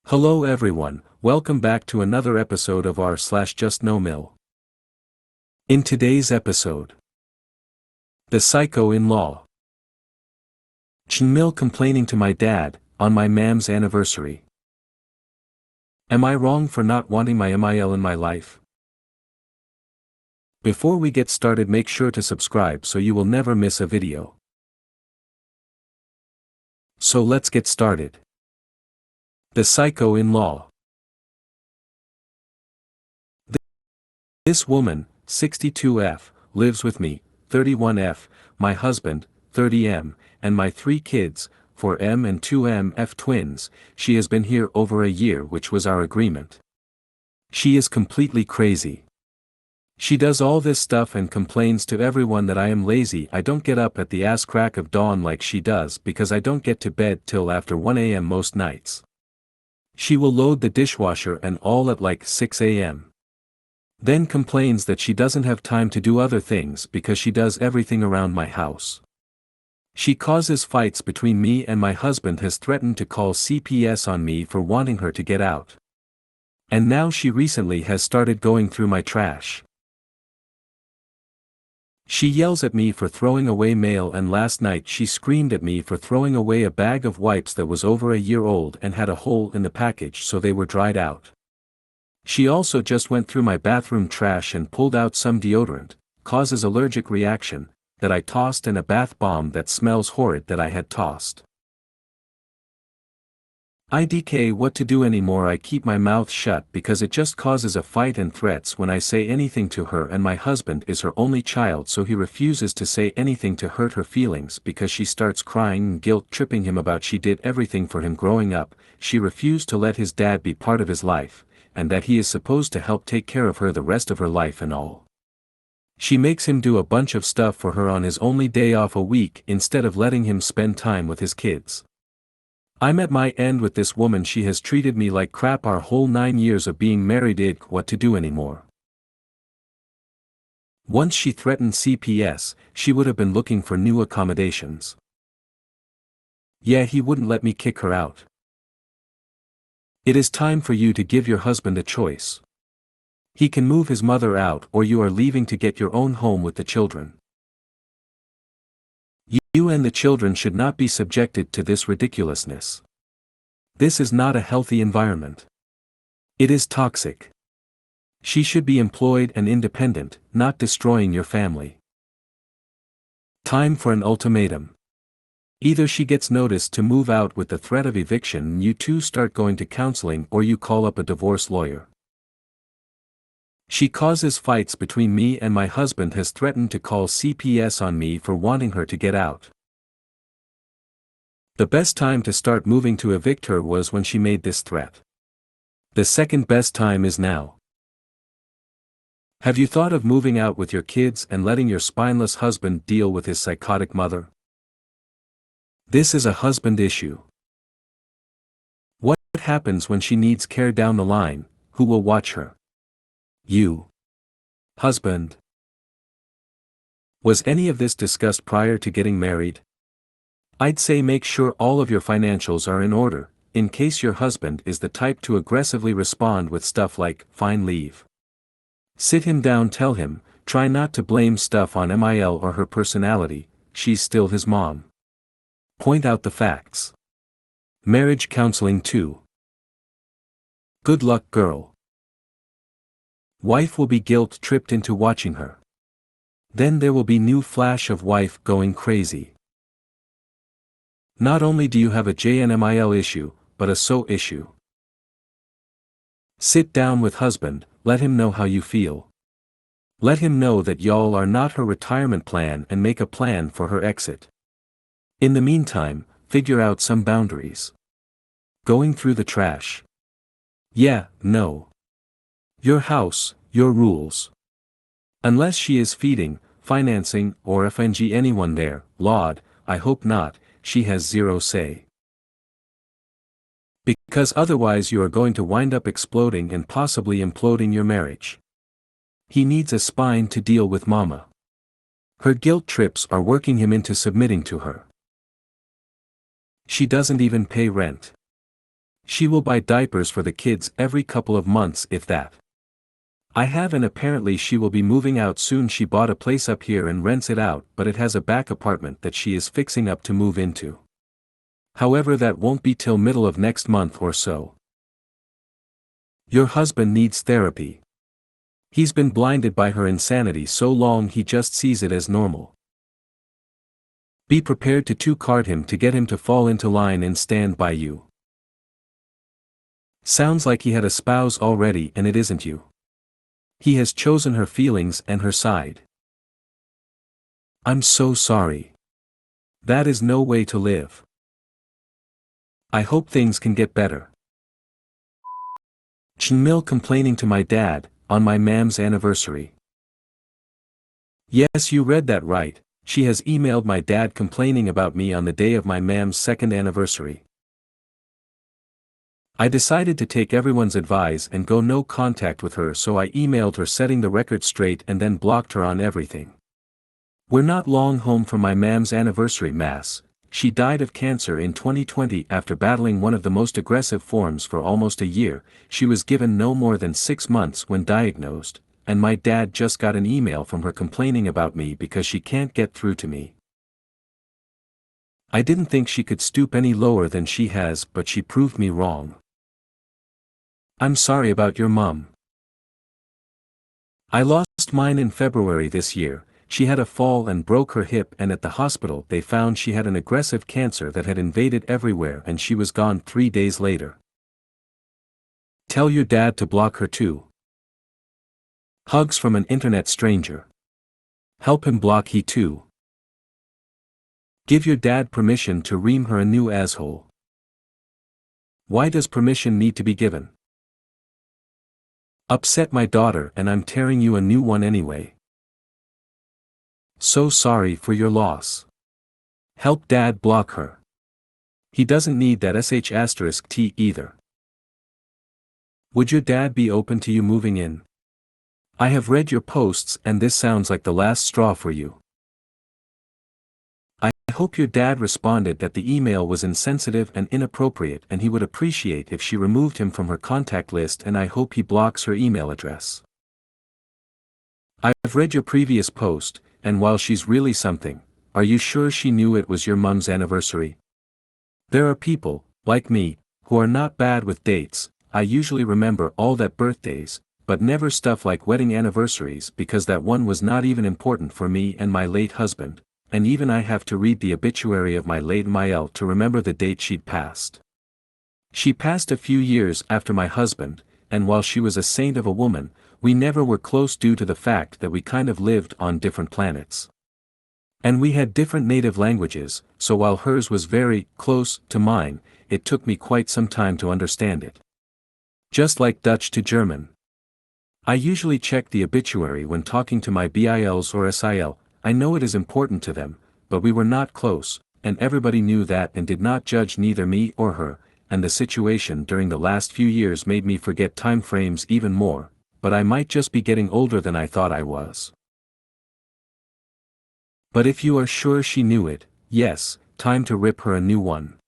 Hello everyone, welcome back to another episode of r/JustNoMil. In today's episode, the psycho-in-law. JustNoMil complaining to my dad, on my mom's anniversary. Am I wrong for not wanting my MIL in my life? Before we get started, make sure to subscribe so you will never miss a video. So let's get started. The psycho-in-law. This woman, 62F, lives with me, 31F, my husband, 30M, and my 3 kids, 4M and 2MF twins. She has been here over a year, which was our agreement. She is completely crazy. She does all this stuff and complains to everyone that I am lazy. I don't get up at the ass crack of dawn like she does because I don't get to bed till after 1 a.m. most nights. She will load the dishwasher and all at like 6 a.m. Then complains that she doesn't have time to do other things because she does everything around my house. She causes fights between me and my husband, has threatened to call CPS on me for wanting her to get out. And now she recently has started going through my trash. She yells at me for throwing away mail, and last night she screamed at me for throwing away a bag of wipes that was over a year old and had a hole in the package so they were dried out. She also just went through my bathroom trash and pulled out some deodorant, causes allergic reaction, that I tossed, and a bath bomb that smells horrid that I had tossed. IDK what to do anymore. I keep my mouth shut because it just causes a fight and threats when I say anything to her, and my husband is her only child, so he refuses to say anything to hurt her feelings because she starts crying and guilt tripping him about she did everything for him growing up. She refused to let his dad be part of his life, and that he is supposed to help take care of her the rest of her life and all. She makes him do a bunch of stuff for her on his only day off a week instead of letting him spend time with his kids. I'm at my end with this woman. She has treated me like crap our whole 9 years of being married. What to do anymore? Once she threatened CPS, she would have been looking for new accommodations. Yeah, he wouldn't let me kick her out. It is time for you to give your husband a choice. He can move his mother out, or you are leaving to get your own home with the children. You and the children should not be subjected to this ridiculousness. This is not a healthy environment. It is toxic. She should be employed and independent, not destroying your family. Time for an ultimatum. Either she gets notice to move out with the threat of eviction and you two start going to counseling, or you call up a divorce lawyer. She causes fights between me and my husband, has threatened to call CPS on me for wanting her to get out. The best time to start moving to evict her was when she made this threat. The second best time is now. Have you thought of moving out with your kids and letting your spineless husband deal with his psychotic mother? This is a husband issue. What happens when she needs care down the line? Who will watch her? You. Husband. Was any of this discussed prior to getting married? I'd say make sure all of your financials are in order, in case your husband is the type to aggressively respond with stuff like, fine, leave. Sit him down, tell him, try not to blame stuff on MIL or her personality, she's still his mom. Point out the facts. Marriage counseling too. Good luck, girl. Wife will be guilt-tripped into watching her. Then there will be new flash of wife going crazy. Not only do you have a JNMIL issue, but a SO issue. Sit down with husband, let him know how you feel. Let him know that y'all are not her retirement plan, and make a plan for her exit. In the meantime, figure out some boundaries. Going through the trash. Yeah, no. Your house, your rules. Unless she is feeding, financing, or FNG anyone there, Lord, I hope not, she has zero say. Because otherwise you are going to wind up exploding and possibly imploding your marriage. He needs a spine to deal with mama. Her guilt trips are working him into submitting to her. She doesn't even pay rent. She will buy diapers for the kids every couple of months if that. I have, and apparently she will be moving out soon. She bought a place up here and rents it out, but it has a back apartment that she is fixing up to move into. However, that won't be till middle of next month or so. Your husband needs therapy. He's been blinded by her insanity so long he just sees it as normal. Be prepared to two-card him to get him to fall into line and stand by you. Sounds like he had a spouse already and it isn't you. He has chosen her feelings and her side. I'm so sorry. That is no way to live. I hope things can get better. JustNoMil complaining to my dad, on my mom's anniversary. Yes, you read that right, she has emailed my dad complaining about me on the day of my mom's second anniversary. I decided to take everyone's advice and go no contact with her, so I emailed her setting the record straight and then blocked her on everything. We're not long home from my mom's anniversary mass. She died of cancer in 2020 after battling one of the most aggressive forms for almost a year. She was given no more than 6 months when diagnosed, and my dad just got an email from her complaining about me because she can't get through to me. I didn't think she could stoop any lower than she has, but she proved me wrong. I'm sorry about your mom. I lost mine in February this year. She had a fall and broke her hip, and at the hospital they found she had an aggressive cancer that had invaded everywhere, and she was gone 3 days later. Tell your dad to block her too. Hugs from an internet stranger. Help him block he too. Give your dad permission to ream her a new asshole. Why does permission need to be given? Upset my daughter and I'm tearing you a new one anyway. So sorry for your loss. Help dad block her. He doesn't need that sh*t either. Would your dad be open to you moving in? I have read your posts and this sounds like the last straw for you. I hope your dad responded that the email was insensitive and inappropriate and he would appreciate if she removed him from her contact list, and I hope he blocks her email address. I've read your previous post, and while she's really something, are you sure she knew it was your mom's anniversary? There are people, like me, who are not bad with dates. I usually remember all that birthdays, but never stuff like wedding anniversaries because that one was not even important for me and my late husband, and even I have to read the obituary of my late Mil to remember the date she'd passed. She passed a few years after my husband, and while she was a saint of a woman, we never were close due to the fact that we kind of lived on different planets. And we had different native languages, so while hers was very close to mine, it took me quite some time to understand it. Just like Dutch to German. I usually check the obituary when talking to my BILs or SIL. I know it is important to them, but we were not close, and everybody knew that and did not judge neither me or her, and the situation during the last few years made me forget time frames even more, but I might just be getting older than I thought I was. But if you are sure she knew it, yes, time to rip her a new one.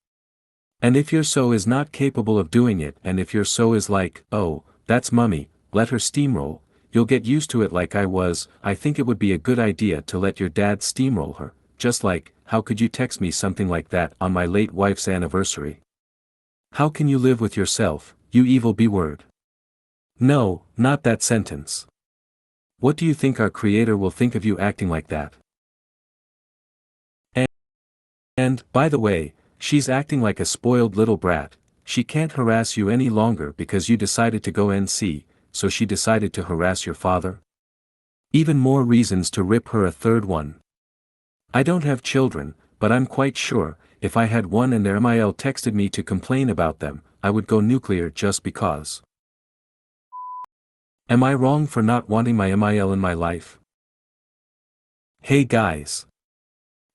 And if your so is not capable of doing it, and if your so is like, oh, that's mummy, let her steamroll, you'll get used to it like I was. I think it would be a good idea to let your dad steamroll her, just like, how could you text me something like that on my late wife's anniversary? How can you live with yourself, you evil B-word? No, not that sentence. What do you think our creator will think of you acting like that? And, by the way, she's acting like a spoiled little brat. She can't harass you any longer because you decided to go NC, so she decided to harass your father? Even more reasons to rip her a third one. I don't have children, but I'm quite sure, if I had one and their MIL texted me to complain about them, I would go nuclear just because. Am I wrong for not wanting my MIL in my life? Hey guys.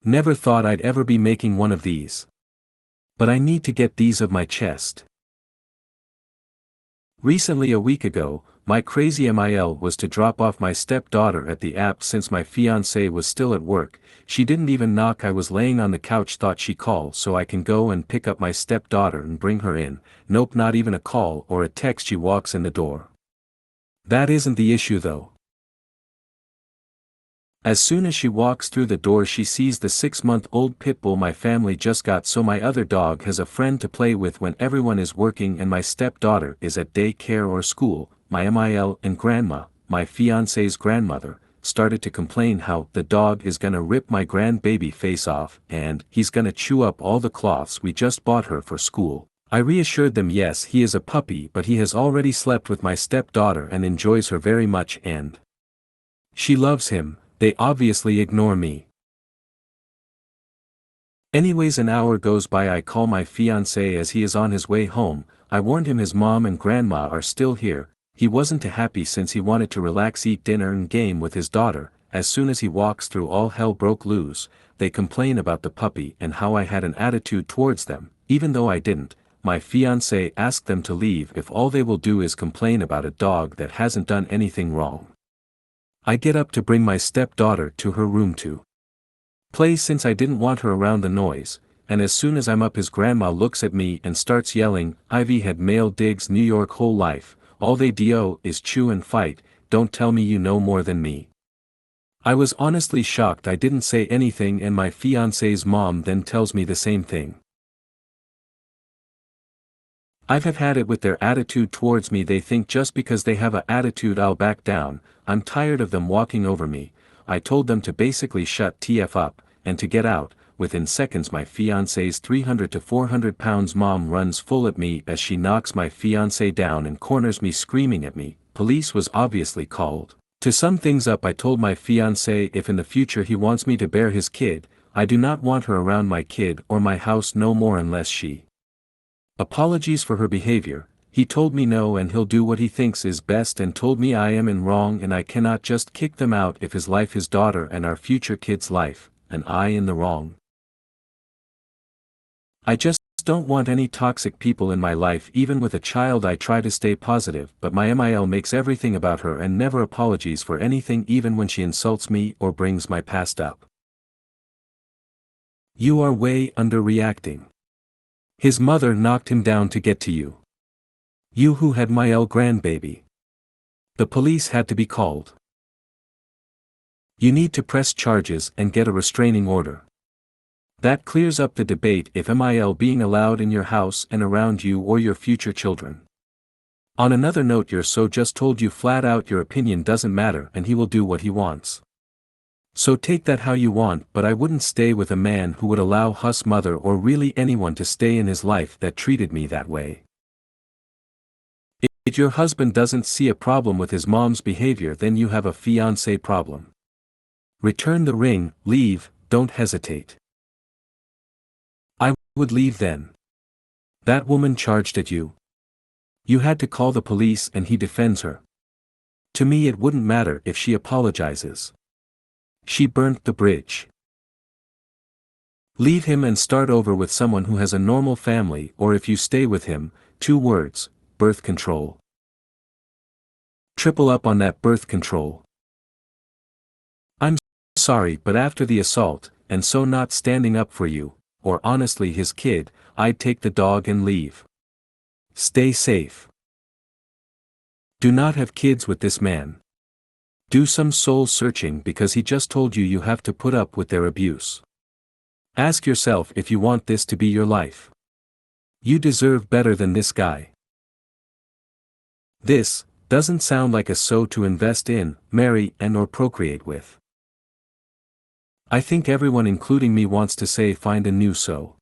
Never thought I'd ever be making one of these. But I need to get these off my chest. Recently a week ago, my crazy MIL was to drop off my stepdaughter at the app since my fiancé was still at work. She didn't even knock. I was laying on the couch, thought she call so I can go and pick up my stepdaughter and bring her in. Nope, not even a call or a text. She walks in the door. That isn't the issue though. As soon as she walks through the door she sees the 6-month-old pit bull my family just got, so my other dog has a friend to play with when everyone is working and my stepdaughter is at daycare or school. My MIL and grandma, my fiancé's grandmother, started to complain how the dog is gonna rip my grandbaby face off and he's gonna chew up all the cloths we just bought her for school. I reassured them yes, he is a puppy, but he has already slept with my stepdaughter and enjoys her very much and she loves him. They obviously ignore me. Anyways, an hour goes by. I call my fiancé as he is on his way home. I warned him his mom and grandma are still here. He wasn't too happy since he wanted to relax, eat dinner and game with his daughter. As soon as he walks through, all hell broke loose. They complain about the puppy and how I had an attitude towards them, even though I didn't. My fiancé asked them to leave if all they will do is complain about a dog that hasn't done anything wrong. I get up to bring my stepdaughter to her room to play since I didn't want her around the noise, and as soon as I'm up his grandma looks at me and starts yelling, Ivy had male digs New York whole life, all they do is chew and fight, don't tell me you know more than me. I was honestly shocked. I didn't say anything and my fiancé's mom then tells me the same thing. I've had it with their attitude towards me. They think just because they have a attitude I'll back down. I'm tired of them walking over me. I told them to basically shut TF up, and to get out. Within seconds my fiancé's 300 to 400 pounds mom runs full at me as she knocks my fiancé down and corners me screaming at me. Police was obviously called. To sum things up, I told my fiancé if in the future he wants me to bear his kid, I do not want her around my kid or my house no more unless she apologies for her behavior. He told me no and he'll do what he thinks is best and told me I am in wrong and I cannot just kick them out if his life, his daughter and our future kid's life, and I in the wrong. I just don't want any toxic people in my life. Even with a child I try to stay positive, but my MIL makes everything about her and never apologies for anything, even when she insults me or brings my past up. You are way underreacting. His mother knocked him down to get to you. You who had my grandbaby. The police had to be called. You need to press charges and get a restraining order. That clears up the debate if MIL being allowed in your house and around you or your future children. On another note, your so just told you flat out your opinion doesn't matter and he will do what he wants. So take that how you want, but I wouldn't stay with a man who would allow his mother or really anyone to stay in his life that treated me that way. If your husband doesn't see a problem with his mom's behavior, then you have a fiancé problem. Return the ring, leave, don't hesitate. I would leave then. That woman charged at you. You had to call the police and he defends her. To me it wouldn't matter if she apologizes. She burnt the bridge. Leave him and start over with someone who has a normal family, or if you stay with him, 2 words, birth control. Triple up on that birth control. I'm sorry, but after the assault, and so not standing up for you, or honestly his kid, I'd take the dog and leave. Stay safe. Do not have kids with this man. Do some soul searching because he just told you you have to put up with their abuse. Ask yourself if you want this to be your life. You deserve better than this guy. This doesn't sound like a so to invest in, marry and or procreate with. I think everyone including me wants to say find a new so.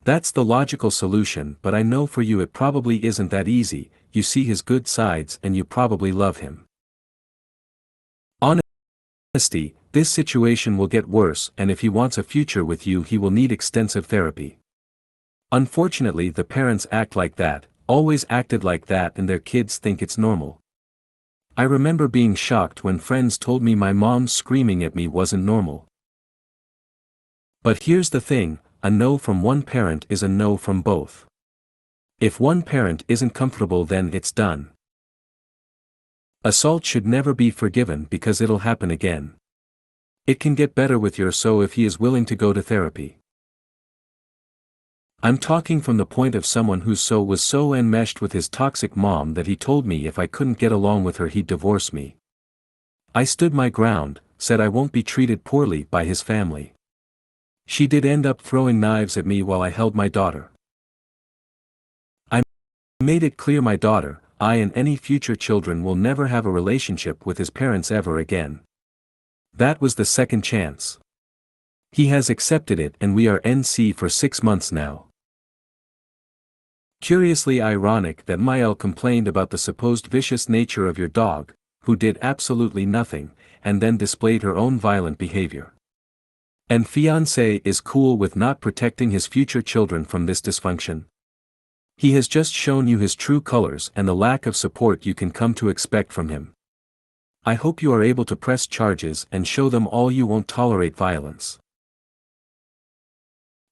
That's the logical solution, but I know for you it probably isn't that easy. You see his good sides and you probably love him. Honesty, this situation will get worse, and if he wants a future with you he will need extensive therapy. Unfortunately the parents act like that, always acted like that, and their kids think it's normal. I remember being shocked when friends told me my mom screaming at me wasn't normal. But here's the thing, a no from one parent is a no from both. If one parent isn't comfortable, then it's done. Assault should never be forgiven because it'll happen again. It can get better with your so if he is willing to go to therapy. I'm talking from the point of someone whose so was so enmeshed with his toxic mom that he told me if I couldn't get along with her he'd divorce me. I stood my ground, said I won't be treated poorly by his family. She did end up throwing knives at me while I held my daughter. I made it clear my daughter, I and any future children will never have a relationship with his parents ever again. That was the second chance. He has accepted it and we are NC for 6 months now. Curiously ironic that Mael complained about the supposed vicious nature of your dog, who did absolutely nothing, and then displayed her own violent behavior. And fiancé is cool with not protecting his future children from this dysfunction. He has just shown you his true colors and the lack of support you can come to expect from him. I hope you are able to press charges and show them all you won't tolerate violence.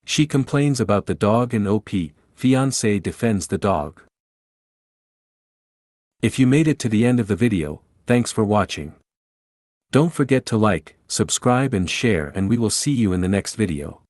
She complains about the dog and OP, fiancé defends the dog. If you made it to the end of the video, thanks for watching. Don't forget to like, subscribe and share, and we will see you in the next video.